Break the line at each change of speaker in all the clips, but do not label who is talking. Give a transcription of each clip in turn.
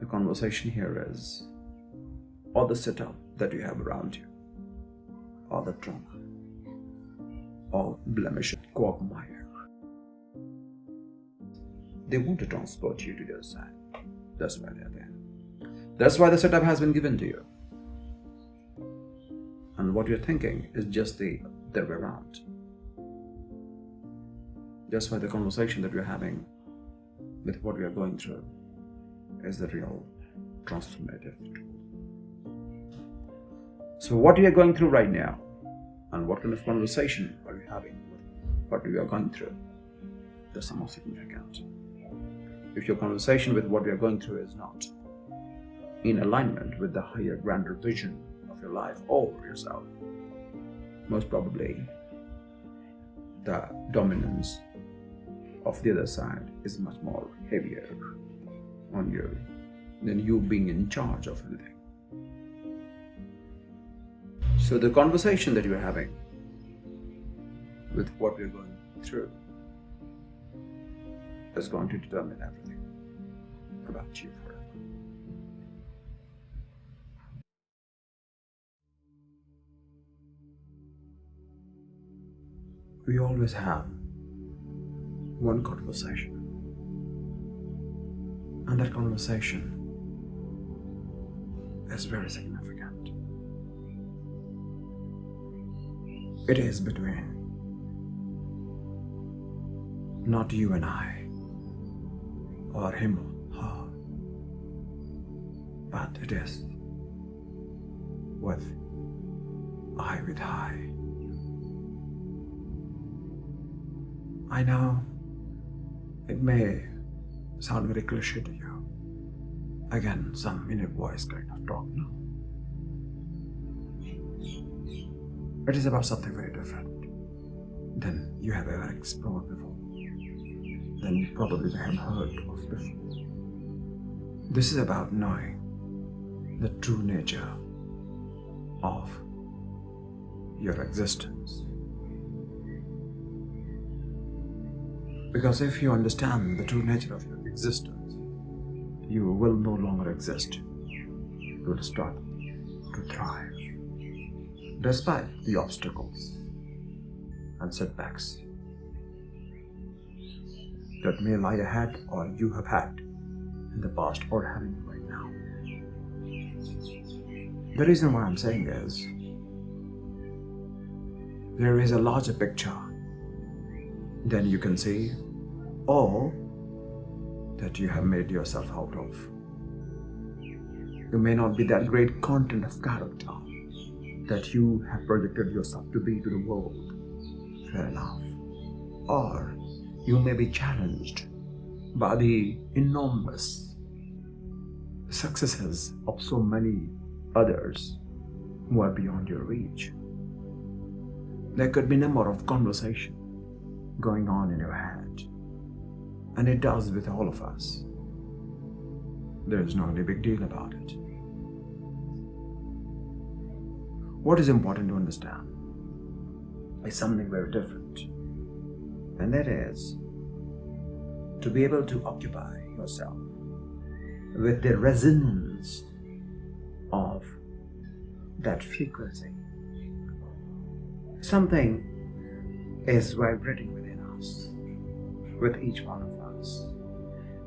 The conversation here is all the setup that you have around you, all the trauma, all blemish, quagmire. They want to transport you to the other side. That's why they're there. That's why the setup has been given to you. And what you're thinking is just the other way around. That's why the conversation that we're having with what we are going through is the real transformative tool. So what we are going through right now, and what kind of conversation are we having with what we are going through, that's the most significant. If your conversation with what we are going through is not in alignment with the higher, grander vision of your life or yourself, most probably the dominance of the other side is much more heavier on you than you being in charge of anything. So the conversation that you're having with what we're going through is going to determine everything about you forever. We always have one conversation, and that conversation is very significant. It is between not you and I, or him or her, but it is with I with I. I know it may sound very cliche to you. Again, some inner voice kind of talk, no? It is about something very different than you have ever explored before, than you probably have heard of before. This is about knowing the true nature of your existence. Because if you understand the true nature of your existence, you will no longer exist. You will start to thrive, despite the obstacles and setbacks that may lie ahead or you have had in the past or having right now. The reason why I'm saying is, there is a larger picture than you can see, or that you have made yourself out of. You may not be that great content of character that you have projected yourself to be to the world. Fair enough. Or you may be challenged by the enormous successes of so many others who are beyond your reach. There could be a number of conversations going on in your head, and it does with all of us. There is no any big deal about it. What is important to understand is something very different, and that is to be able to occupy yourself with the resonance of that frequency. Something is vibrating within us, with each one of us.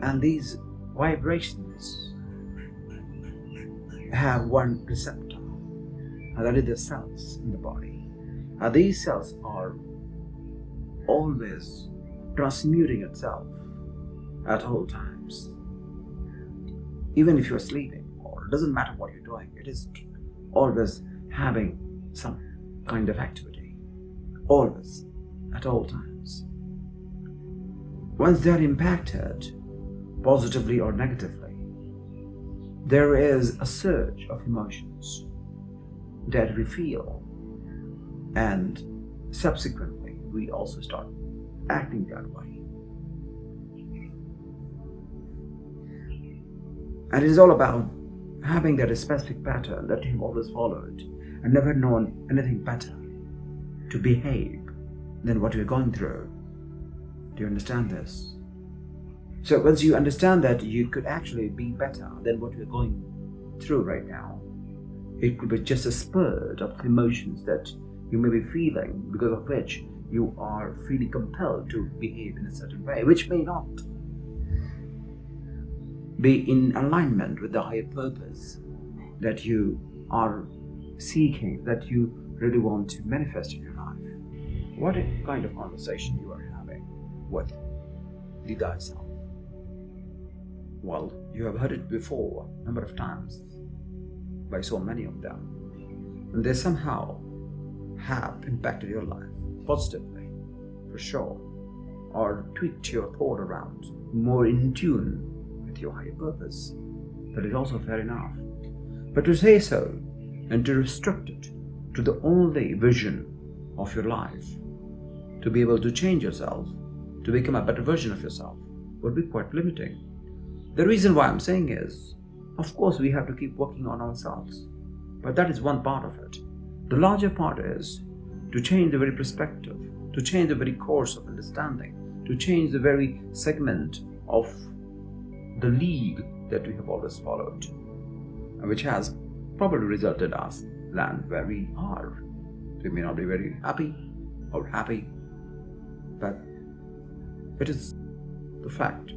And these vibrations have one receptor, and that is the cells in the body. And these cells are always transmuting itself at all times. Even if you're sleeping, or it doesn't matter what you're doing, it is always having some kind of activity. Always, at all times. Once they are impacted, positively or negatively, there is a surge of emotions that we feel, and subsequently we also start acting that way. And it is all about having that specific pattern that you've always followed and never known anything better to behave than what you're going through. Do you understand this? So once you understand that you could actually be better than what you're going through right now, it could be just a spurt of emotions that you may be feeling, because of which you are feeling compelled to behave in a certain way, which may not be in alignment with the higher purpose that you are seeking, that you really want to manifest in your life. What kind of conversation you are having with the thyself? Well, you have heard it before a number of times by so many of them, and they somehow have impacted your life positively, for sure, or tweaked your thought around more in tune with your higher purpose. That is also fair enough. But to say so and to restrict it to the only vision of your life, to be able to change yourself, to become a better version of yourself, would be quite limiting. The reason why I'm saying is, of course, we have to keep working on ourselves, but that is one part of it. The larger part is to change the very perspective, to change the very course of understanding, to change the very segment of the lead that we have always followed, which has probably resulted us land where we are. We may not be very happy or happy, but it is the fact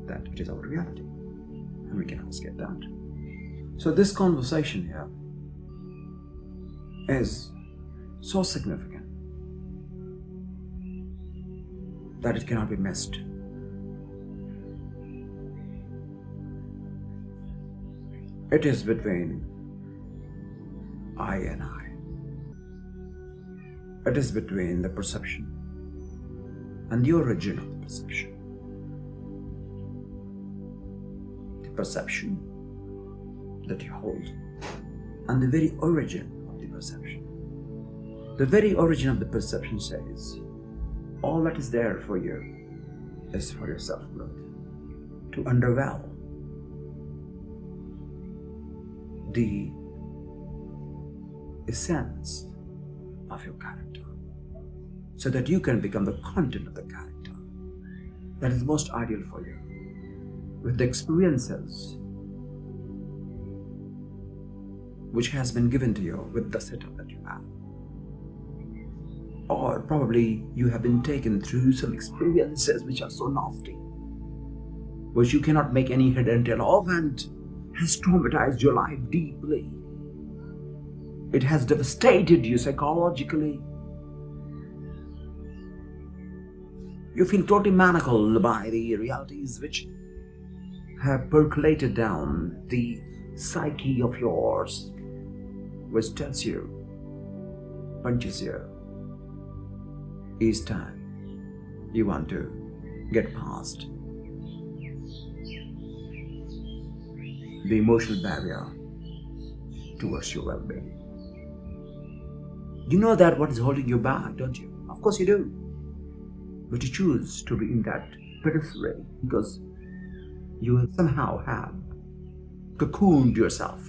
that it is our reality, and we cannot escape that. So this conversation here is so significant that it cannot be missed. It is between I and I. It is between the perception and the origin of the perception. The perception that you hold and the very origin of the perception. The very origin of the perception says, all that is there for you is for your self-growth, to undervalue the essence of your character, so that you can become the content of the character that is most ideal for you, with the experiences which has been given to you with the setup that you have. Or probably you have been taken through some experiences which are so nasty, which you cannot make any head and tail of, and has traumatized your life deeply. It has devastated you psychologically. You feel totally manacled by the realities which have percolated down the psyche of yours, which tells you, punches you, each time you want to get past the emotional barrier towards your well-being. You know that what is holding you back, don't you? Of course you do. But you choose to be in that periphery because you somehow have cocooned yourself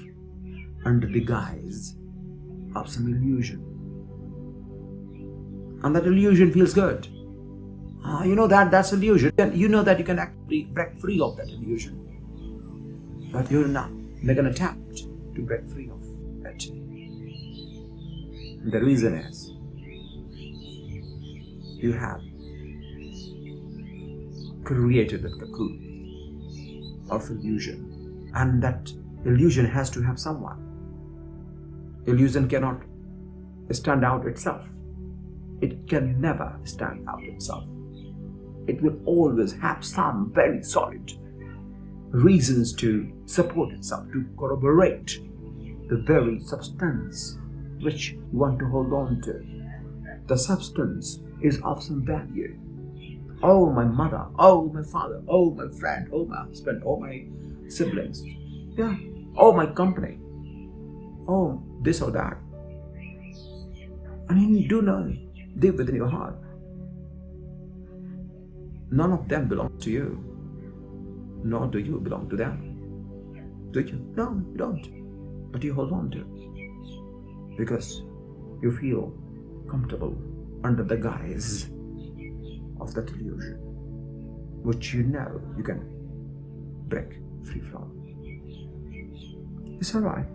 under the guise of some illusion. And that illusion feels good. You know that's illusion. You know that you can actually break free of that illusion. But you're not make an attempt to break free of it. The reason is you have created a cocoon of illusion, and that illusion has to have someone. Illusion cannot stand out itself. It can never stand out itself. It will always have some very solid reasons to support itself, to corroborate the very substance which you want to hold on to. The substance is of some value. Oh, my mother, oh, my father, oh, my friend, oh, my husband, oh, my siblings, yeah, oh, my company, oh, this or that. And you do know deep within your heart, none of them belong to you, nor do you belong to them. Do you? No, you don't. But you hold on to it because you feel comfortable under the guise of that illusion. which you know you can break free from. It's alright.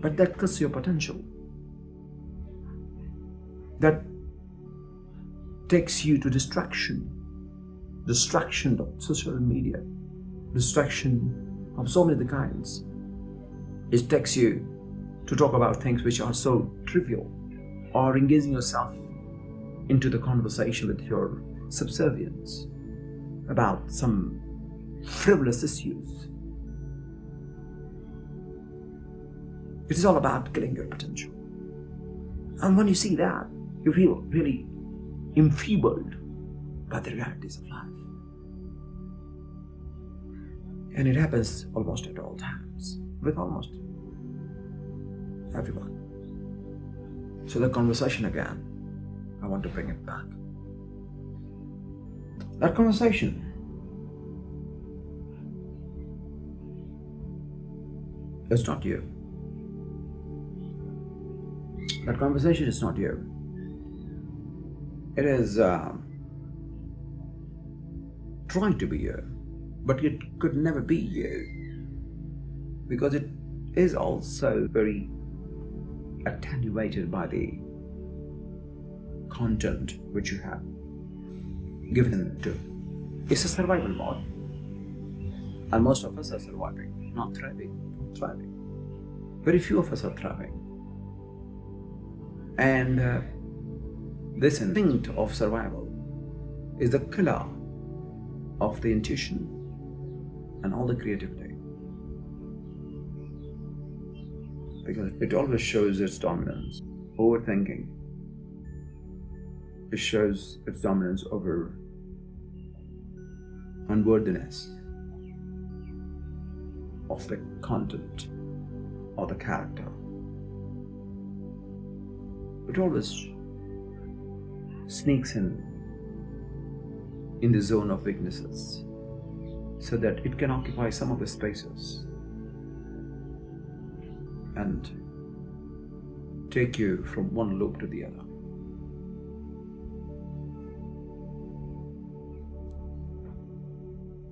But that cuts your potential. That takes you to distraction of social media, distraction of so many kinds. It takes you to talk about things which are so trivial, or engaging yourself into the conversation with your subservience about some frivolous issues. It is all about killing your potential. And when you see that, you feel really enfeebled by the realities of life. And it happens almost at all times, with almost everyone. So the conversation again, I want to bring it back. That conversation is not you. That conversation is not you. It is trying to be you, but it could never be you, because it is also very attenuated by the content which you have given to. It's a survival mode, and most of us are surviving, not thriving. Very few of us are thriving. And this instinct of survival is the killer of the intuition and all the creativity, because it always shows its dominance. Overthinking, it shows its dominance over unworthiness of the content or the character. It always sneaks in the zone of weaknesses, so that it can occupy some of the spaces and take you from one loop to the other.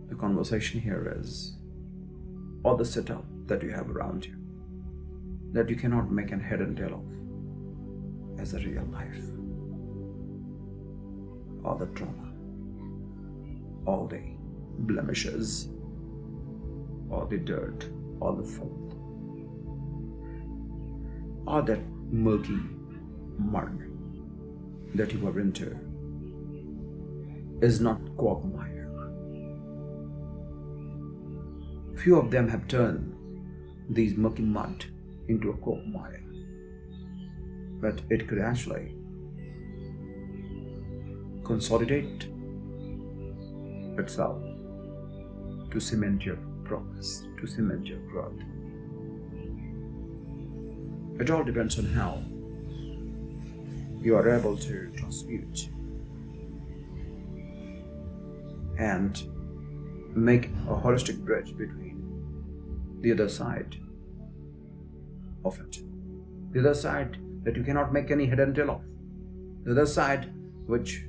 The conversation here is, or the setup that you have around you, that you cannot make a head and tail of as a real life. All the trauma, all the blemishes, all the dirt, all the filth, all that murky mud that you are into is not quagmire. Few of them have turned these murky mud into a quagmire, but it could actually consolidate itself to cement your progress, to cement your growth. It all depends on how you are able to transmute and make a holistic bridge between the other side of it. The other side that you cannot make any head and tail of. The other side which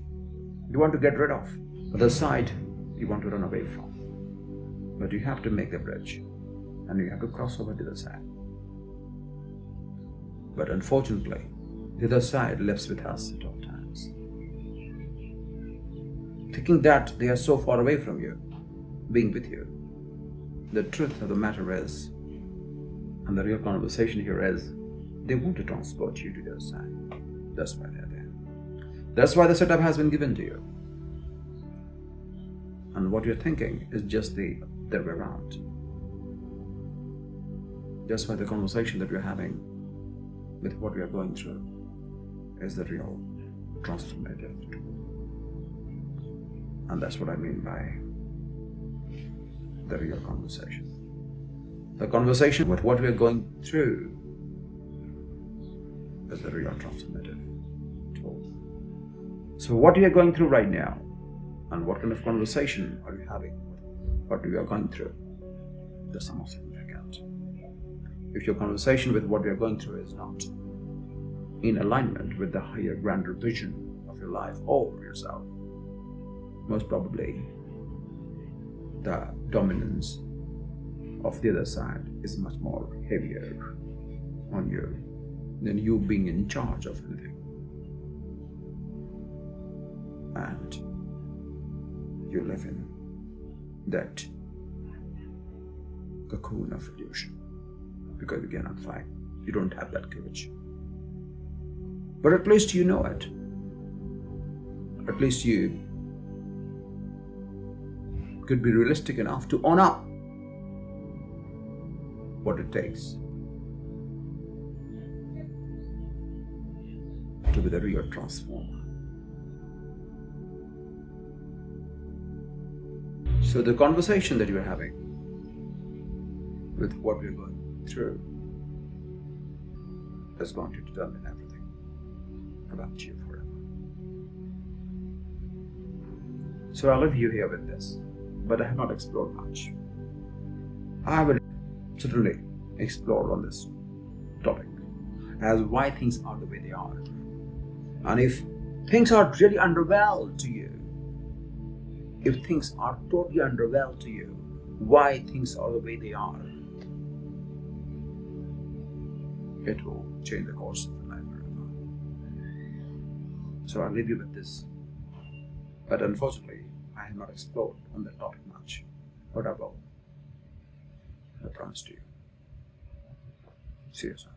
you want to get rid of. The other side you want to run away from. But you have to make a bridge, and you have to cross over to the other side. But unfortunately, the other side lives with us at all times, thinking that they are so far away from you, being with you. The truth of the matter is, and the real conversation here is, they want to transport you to the other side. That's why they're there. That's why the setup has been given to you. And what you're thinking is just the other way around. That's why the conversation that we're having with what we are going through is the real transformative tool. And that's what I mean by the real conversation. The conversation with what we are going through is the real transformative tool. So what you are going through right now, and what kind of conversation are you having with what you are going through, that's the most significant. If your conversation with what you are going through is not in alignment with the higher, grander vision of your life or yourself, most probably the dominance of the other side is much more heavier on you than you being in charge of anything. And you live in that cocoon of illusion because you cannot fight. You don't have that courage. But at least you know it. At least you could be realistic enough to own up what it takes to be the real transformer. So the conversation that you're having with what we're going through is going to determine everything about you forever. So I'll leave you here with this, but I have not explored much. I will certainly explore on this topic as why things are the way they are. And if things are really underwhelmed to you, if things are totally underwhelmed to you, why things are the way they are, it will change the course of your life forever. So I'll leave you with this. But unfortunately, I have not explored on that topic much. But I will. I promise to you. See you soon.